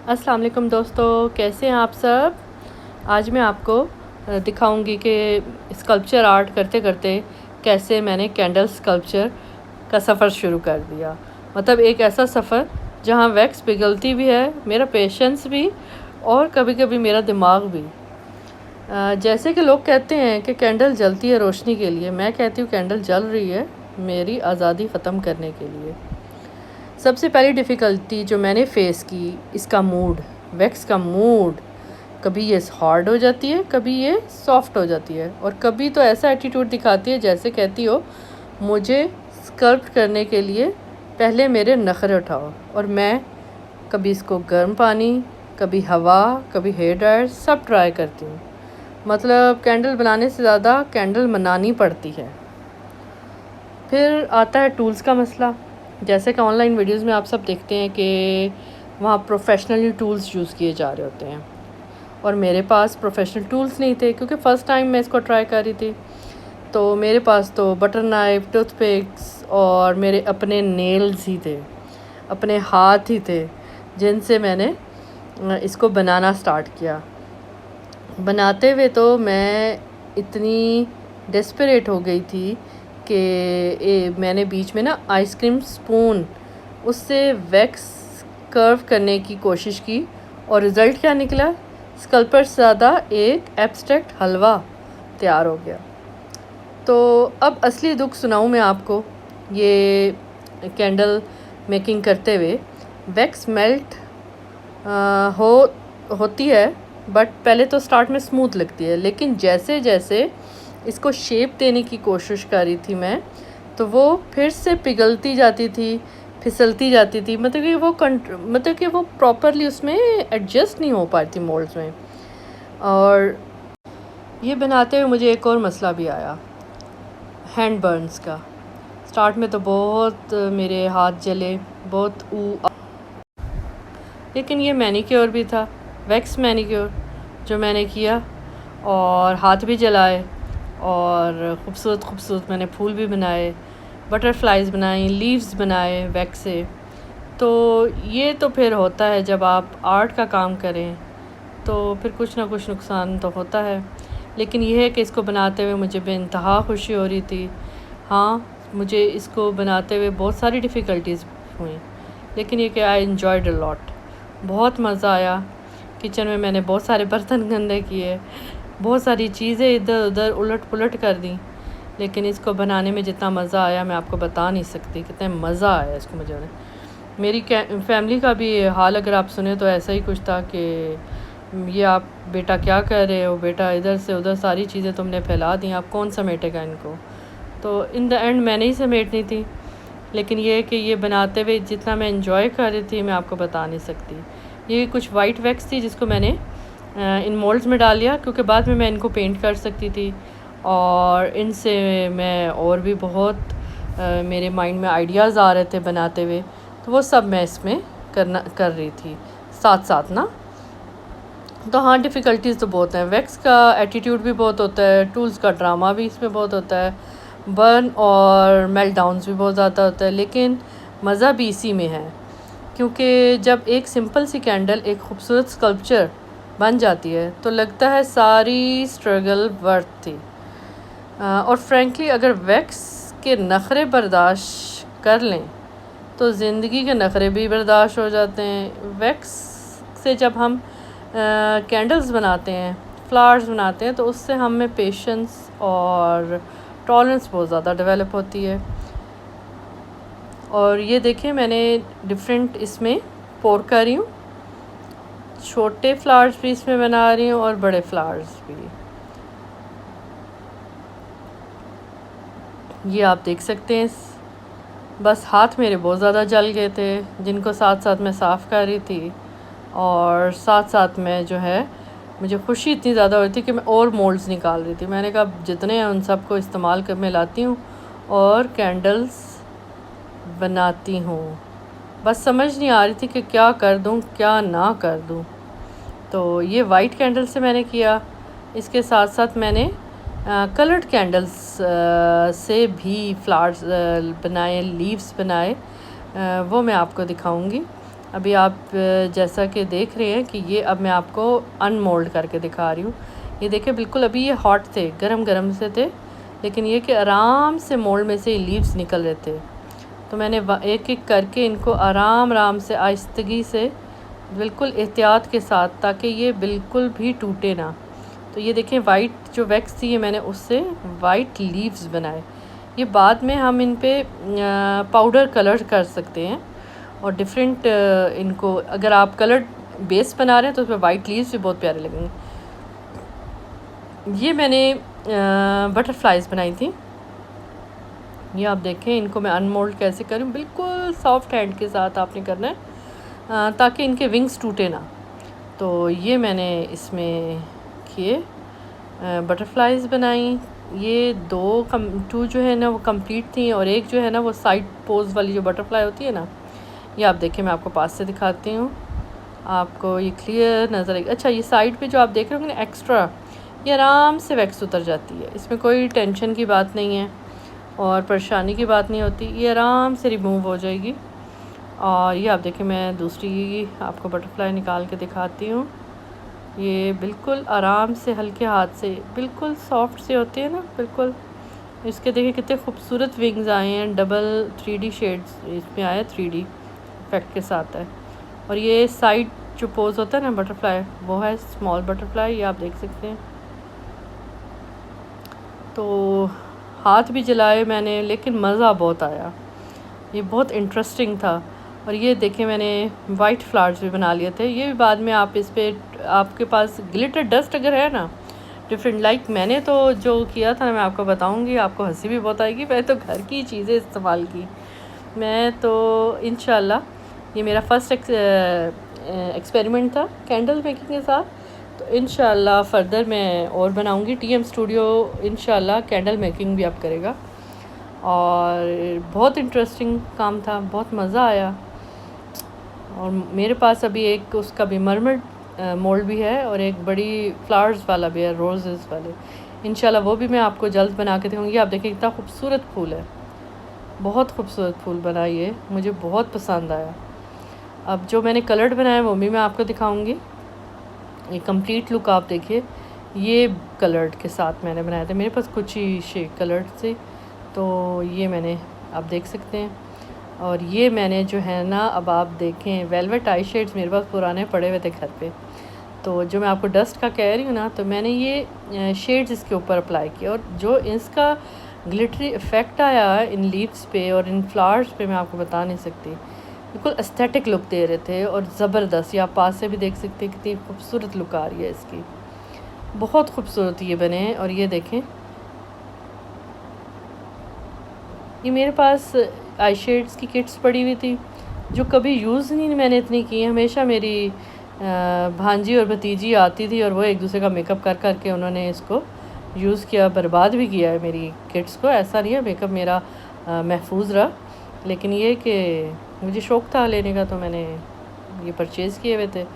अस्सलाम वालेकुम दोस्तों, कैसे हैं आप सब। आज मैं आपको दिखाऊंगी कि स्कल्पचर आर्ट करते करते कैसे मैंने कैंडल स्कल्पचर का सफ़र शुरू कर दिया। मतलब एक ऐसा सफ़र जहां वैक्स पिघलती भी है, मेरा पेशेंस भी और कभी कभी मेरा दिमाग भी। जैसे कि लोग कहते हैं कि कैंडल जलती है रोशनी के लिए, मैं कहती हूँ कैंडल जल रही है मेरी आज़ादी ख़त्म करने के लिए। सबसे पहली डिफ़िकल्टी जो मैंने फ़ेस की, इसका मूड, वैक्स का मूड। कभी ये हार्ड हो जाती है, कभी ये सॉफ्ट हो जाती है, और कभी तो ऐसा एटीट्यूड दिखाती है जैसे कहती हो मुझे स्कल्प्ट करने के लिए पहले मेरे नखरे उठाओ। और मैं कभी इसको गर्म पानी, कभी हवा, कभी हेयर ड्रायर सब ट्राई करती हूँ। मतलब कैंडल बनाने से ज़्यादा कैंडल मनानी पड़ती है। फिर आता है टूल्स का मसला। जैसे कि ऑनलाइन वीडियोस में आप सब देखते हैं कि वहाँ प्रोफेशनली टूल्स यूज़ किए जा रहे होते हैं, और मेरे पास प्रोफेशनल टूल्स नहीं थे क्योंकि फ़र्स्ट टाइम मैं इसको ट्राई कर रही थी। तो मेरे पास तो बटर नाइफ, टूथपिक्स और मेरे अपने नेल्स ही थे, अपने हाथ ही थे, जिनसे मैंने इसको बनाना स्टार्ट किया। बनाते हुए तो मैं इतनी डेस्परेट हो गई थी कि मैंने बीच में ना आइसक्रीम स्पून उससे वैक्स कर्व करने की कोशिश की, और रिज़ल्ट क्या निकला, स्कल्पर से ज़्यादा एक एब्स्ट्रैक्ट हलवा तैयार हो गया। तो अब असली दुख सुनाऊं मैं आपको। ये कैंडल मेकिंग करते हुए वैक्स मेल्ट होती है, बट पहले तो स्टार्ट में स्मूथ लगती है, लेकिन जैसे जैसे इसको शेप देने की कोशिश कर रही थी मैं, तो वो फिर से पिघलती जाती थी, फिसलती जाती थी। मतलब कि वो प्रॉपरली उसमें एडजस्ट नहीं हो पाती मोल्ड्स में। और ये बनाते हुए मुझे एक और मसला भी आया, हैंड बर्न्स का। स्टार्ट में तो बहुत मेरे हाथ जले, बहुत लेकिन ये मैनीक्योर भी था, वैक्स मैनीक्योर जो मैंने किया, और हाथ भी जलाए, और ख़ूबसूरत मैंने फूल भी बनाए, बटरफ्लाइज बनाई, लीव्स बनाए वैक्स से। तो ये तो फिर होता है जब आप आर्ट का काम करें, तो फिर कुछ ना कुछ नुकसान तो होता है। लेकिन यह है कि इसको बनाते हुए मुझे बेइंतहा खुशी हो रही थी। हाँ, मुझे इसको बनाते हुए बहुत सारी डिफ़िकल्टीज़ हुई, लेकिन ये कि आई एन्जॉयड अ लॉट। बहुत मज़ा आया। किचन में मैंने बहुत सारे बर्तन गंदे किए, बहुत सारी चीज़ें इधर उधर उलट पुलट कर दी, लेकिन इसको बनाने में जितना मज़ा आया मैं आपको बता नहीं सकती कितना मज़ा आया इसको मुझे। मेरी फैमिली का भी हाल अगर आप सुने तो ऐसा ही कुछ था कि ये आप बेटा क्या कर रहे हो, बेटा इधर से उधर सारी चीज़ें तुमने फैला दी, आप कौन समेटेगा इनको। तो इन द एंड मैंने ही समेटनी थी। लेकिन ये कि ये बनाते हुए जितना मैं एंजॉय कर रही थी मैं आपको बता नहीं सकती। ये कुछ वाइट वैक्स थी जिसको मैंने इन मोल्ड्स में डाल लिया, क्योंकि बाद में मैं इनको पेंट कर सकती थी, और इनसे मैं और भी बहुत मेरे माइंड में आइडियाज़ आ रहे थे बनाते हुए, तो वो सब मैं इसमें कर रही थी साथ साथ ना। तो हाँ, डिफ़िकल्टीज़ तो बहुत हैं। वैक्स का एटीट्यूड भी बहुत होता है, टूल्स का ड्रामा भी इसमें बहुत होता है, बर्न और मेल्ट डाउन्स भी बहुत ज़्यादा होता है, लेकिन मज़ा भी इसी में है। क्योंकि जब एक सिंपल सी कैंडल एक खूबसूरत स्कल्पचर बन जाती है तो लगता है सारी स्ट्रगल वर्थ थी। और फ्रेंकली अगर वैक्स के नखरे बर्दाश्त कर लें तो ज़िंदगी के नखरे भी बर्दाश्त हो जाते हैं। वैक्स से जब हम कैंडल्स बनाते हैं, फ्लावर्स बनाते हैं, तो उससे हम में पेशेंस और टॉलरेंस बहुत ज़्यादा डेवलप होती है। और ये देखिए मैंने डिफरेंट इसमें पोर कर रही हूँ, छोटे फ्लावर्स भी इसमें बना रही हूँ और बड़े फ्लावर्स भी। ये आप देख सकते हैं। बस हाथ मेरे बहुत ज़्यादा जल गए थे, जिनको साथ साथ मैं साफ़ कर रही थी, और साथ साथ में जो है मुझे खुशी इतनी ज़्यादा हो रही थी कि मैं और मोल्ड्स निकाल रही थी। मैंने कहा जितने हैं उन सब को इस्तेमाल कर मैं लाती हूँ और कैंडल्स बनाती हूँ। बस समझ नहीं आ रही थी कि क्या कर दूँ क्या ना कर दूँ। तो ये वाइट कैंडल से मैंने किया, इसके साथ साथ मैंने कलर्ड कैंडल्स से भी फ्लावर्स बनाए, लीव्स बनाए, वो मैं आपको दिखाऊंगी। अभी आप जैसा कि देख रहे हैं कि ये अब मैं आपको अनमोल्ड करके दिखा रही हूँ। ये देखिए बिल्कुल अभी ये हॉट थे, गरम गरम से थे, लेकिन ये कि आराम से मोल्ड में से लीव्स निकल रहे थे। तो मैंने एक एक करके इनको आराम आराम से आहिस्तगी से बिल्कुल एहतियात के साथ, ताकि ये बिल्कुल भी टूटे ना। तो ये देखें वाइट जो वैक्स थी ये मैंने उससे वाइट लीव्स बनाए। ये बाद में हम इन पे पाउडर कलर कर सकते हैं और डिफरेंट इनको अगर आप कलर बेस बना रहे हैं तो उसमें वाइट लीव्स भी बहुत प्यारे लगेंगे। ये मैंने बटरफ्लाइज बनाई थी। ये आप देखें इनको मैं अनमोल्ड कैसे करूँ, बिल्कुल सॉफ्ट हैंड के साथ आपने करना है ताकि इनके विंग्स टूटे ना। तो ये मैंने इसमें किए बटरफ्लाइज बनाई। ये टू जो है ना वो कंप्लीट थी और एक जो है ना वो साइड पोज वाली जो बटरफ्लाई होती है ना, ये आप देखिए मैं आपको पास से दिखाती हूँ, आपको ये क्लियर नज़र आएगी। अच्छा, ये साइड पे जो आप देख रहे हो ना एक्स्ट्रा, ये आराम से वैक्स उतर जाती है, इसमें कोई टेंशन की बात नहीं है और परेशानी की बात नहीं होती, ये आराम से रिमूव हो जाएगी। और ये आप देखिए मैं दूसरी आपको बटरफ्लाई निकाल के दिखाती हूँ। ये बिल्कुल आराम से हल्के हाथ से, बिल्कुल सॉफ्ट से होती है ना बिल्कुल। इसके देखिए कितने खूबसूरत विंग्स आए हैं, डबल 3D शेड्स इसमें आया, 3D इफेक्ट के साथ है। और ये साइड जो पोज होता है ना बटरफ्लाई, वो है स्मॉल बटरफ्लाई, ये आप देख सकते हैं। तो हाथ भी जलाए मैंने, लेकिन मज़ा बहुत आया, ये बहुत इंटरेस्टिंग था। और ये देखें मैंने वाइट फ्लावर्स भी बना लिए थे, ये भी बाद में आप इस पर आपके पास ग्लिटर डस्ट अगर है ना डिफरेंट, लाइक मैंने तो जो किया था मैं आपको बताऊंगी, आपको हंसी भी बहुत आएगी। मैंने तो घर की चीज़ें इस्तेमाल की। मैं तो इंशाल्लाह ये मेरा फर्स्ट एक्सपेरिमेंट था कैंडल मेकिंग के साथ, तो इंशाल्लाह फ़र्दर मैं और बनाऊंगी। TM स्टूडियो इंशाल्लाह कैंडल मेकिंग भी आप करेगा और बहुत इंटरेस्टिंग काम था, बहुत मज़ा आया। और मेरे पास अभी एक उसका भी मरमर मोल्ड भी है और एक बड़ी फ्लावर्स वाला भी है, रोजेस वाले। इंशाल्लाह वो भी मैं आपको जल्द बना के दिखाऊंगी। आप देखिए कितना खूबसूरत फूल है, बहुत खूबसूरत फूल बना, ये मुझे बहुत पसंद आया। अब जो मैंने कलर्ड बनाया वो भी मैं आपको दिखाऊंगी। ये कंप्लीट लुक आप देखिए, ये कलर्ड के साथ मैंने बनाया था, मेरे पास कुछ ही शेड कलर्ड से, तो ये मैंने आप देख सकते हैं। और ये मैंने जो है ना, अब आप देखें वेलवेट आई शेड्स मेरे पास पुराने पड़े हुए थे घर पे, तो जो मैं आपको डस्ट का कह रही हूँ ना, तो मैंने ये शेड्स इसके ऊपर अप्लाई किया और जो इसका ग्लिटरी इफ़ेक्ट आया इन लीव्स पे और इन फ्लावर्स पे मैं आपको बता नहीं सकती, बिल्कुल एस्थेटिक लुक दे रहे थे और ज़बरदस्त। ये आप पास से भी देख सकते हैं कितनी खूबसूरत लुक आ रही है इसकी, बहुत खूबसूरत ये बने हैं। और ये देखें, ये मेरे पास आई शेड्स की किट्स पड़ी हुई थी जो कभी यूज़ नहीं मैंने इतनी की। हमेशा मेरी भांजी और भतीजी आती थी और वो एक दूसरे का मेकअप कर करके उन्होंने इसको यूज़ किया, बर्बाद भी किया है मेरी किट्स को। ऐसा नहीं है, मेकअप मेरा महफूज रहा, लेकिन ये कि मुझे शौक़ था लेने का, तो मैंने ये परचेज़ किए हुए थे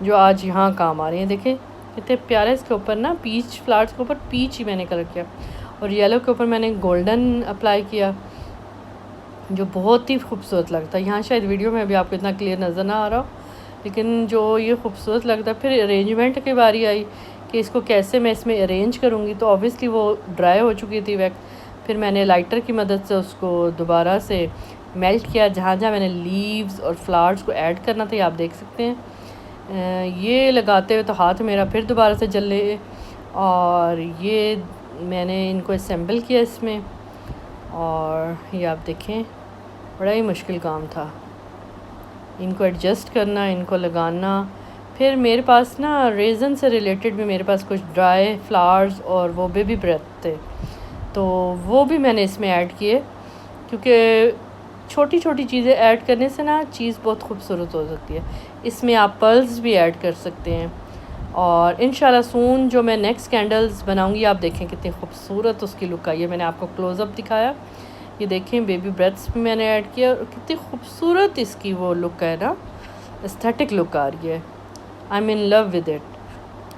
जो आज यहाँ काम आ रहे हैं। देखें कितने प्यारे, इसके ऊपर ना पीच फ्लावर्स के ऊपर पीच ही मैंने कलर किया और येलो के ऊपर मैंने गोल्डन अप्लाई किया, जो बहुत ही खूबसूरत लगता है। यहाँ शायद वीडियो में अभी आपको इतना क्लियर नज़र ना आ रहा हो, लेकिन जो ये खूबसूरत लगता है। फिर अरेंजमेंट की बारी आई कि इसको कैसे मैं इसमें अरेंज करूँगी, तो ऑब्वियसली वो ड्राई हो चुकी थी वैक्स। फिर मैंने लाइटर की मदद से उसको दोबारा से मेल्ट किया, जहाँ जहाँ मैंने लीव्स और फ्लावर्स को ऐड करना था, ये आप देख सकते हैं। ये लगाते हुए तो हाथ मेरा फिर दोबारा से जले, और ये मैंने इनको असेंबल किया इसमें, और ये आप देखें बड़ा ही मुश्किल काम था इनको एडजस्ट करना, इनको लगाना। फिर मेरे पास ना रेज़न से रिलेटेड भी मेरे पास कुछ ड्राई फ्लावर्स और वो बेबी ब्रेथ थे, तो वो भी मैंने इसमें ऐड किए, क्योंकि छोटी छोटी चीज़ें ऐड करने से ना चीज़ बहुत खूबसूरत हो सकती है। इसमें आप पर्ल्स भी ऐड कर सकते हैं। और इंशाल्लाह सून जो मैं नेक्स्ट कैंडल्स बनाऊंगी, आप देखें कितनी खूबसूरत उसकी लुक आई है। मैंने आपको क्लोज़अप दिखाया, ये देखें बेबी ब्रेथ्स भी मैंने ऐड किया और कितनी खूबसूरत इसकी वो लुक है ना, एस्थेटिक लुक आ रही है। I am in love with it.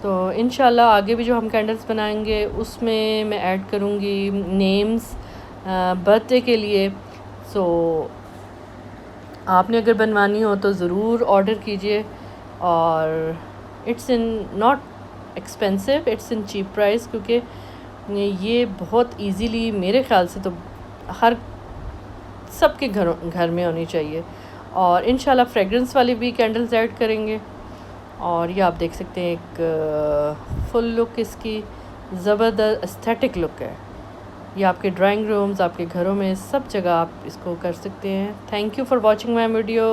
तो इंशाल्लाह आगे भी जो हम कैंडल्स बनाएंगे उसमें मैं ऐड करूँगी नेम्स बर्थडे के लिए। सो आपने अगर बनवानी हो तो ज़रूर ऑर्डर कीजिए। और it's in not expensive, it's in cheap price, क्योंकि ये बहुत इजीली मेरे ख़्याल से तो हर सबके घर में होनी चाहिए। और इंशाल्लाह फ्रेगरेंस वाली भी कैंडल्स ऐड करेंगे। और ये आप देख सकते हैं एक फुल लुक इसकी ज़बरदस्त एस्थेटिक लुक है। ये आपके ड्राइंग रूम्स, आपके घरों में सब जगह आप इसको कर सकते हैं। Thank you for watching my video.